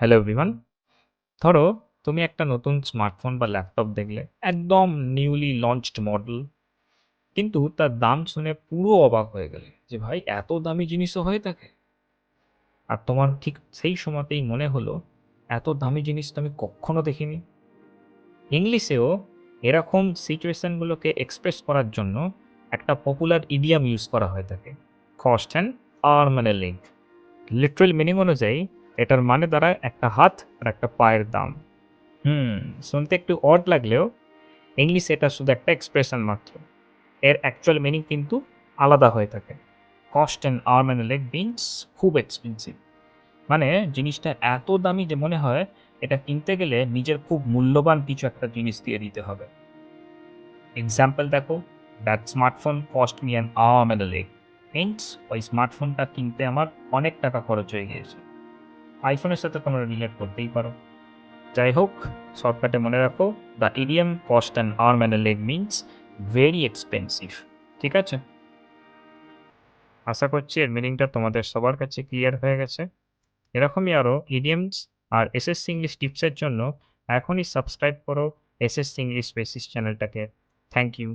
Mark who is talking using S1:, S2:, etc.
S1: Hello everyone. ধরো তুমি একটা নতুন স্মার্টফোন বা ল্যাপটপ দেখলে, একদম নিউলি লঞ্চড মডেল, কিন্তু তার দাম শুনে পুরো অবাক হয়ে গেলে যে ভাই এত দামি জিনিসও হয়ে থাকে। আর তোমার ঠিক সেই সময়তেই মনে হলো এত দামি জিনিস তো আমি কখনো দেখিনি। ইংলিশেও এরকম সিচুয়েশনগুলোকে এক্সপ্রেস করার জন্য একটা পপুলার ইডিয়াম ইউজ করা হয়ে থাকে, cost and arm and leg. Literal meaning অনুযায়ী এটার মানে দাঁড়ায় একটা হাত আর একটা পায়ের দাম। হুম, শুনতে একটু অড লাগলেও ইংলিশে এটা শুধু একটা এক্সপ্রেশন মাত্র। এর অ্যাকচুয়াল মিনিং কিন্তু আলাদা হয়ে থাকে। Cost and arm and leg means খুব এক্সপেন্সিভ, মানে জিনিসটা এত দামি যে মনে হয় এটা কিনতে গেলে নিজের খুব মূল্যবান কিছু একটা জিনিস দিয়ে দিতে হবে। এক্সাম্পল দেখো, that smartphone cost me an arm and leg means ওই স্মার্টফোনটা কিনতে আমার অনেক টাকা খরচ হয়ে গিয়েছে। আইফোনের সাথে তোমরা রিলেট করতেই পারো। যাই হোক, শর্টকাটে মনে রাখো, the idiom cost an arm and leg means very expensive. ঠিক আছে? আশা করছি এর মিনিংটা তোমাদের সবার কাছে ক্লিয়ার হয়ে গেছে। এরকমই আরও ইডিয়ামস আর এসএসসি ইংলিশ টিপসের জন্য এখনই সাবস্ক্রাইব করো এসএসসি ইংলিশ বেসিস চ্যানেলটাকে। Thank you.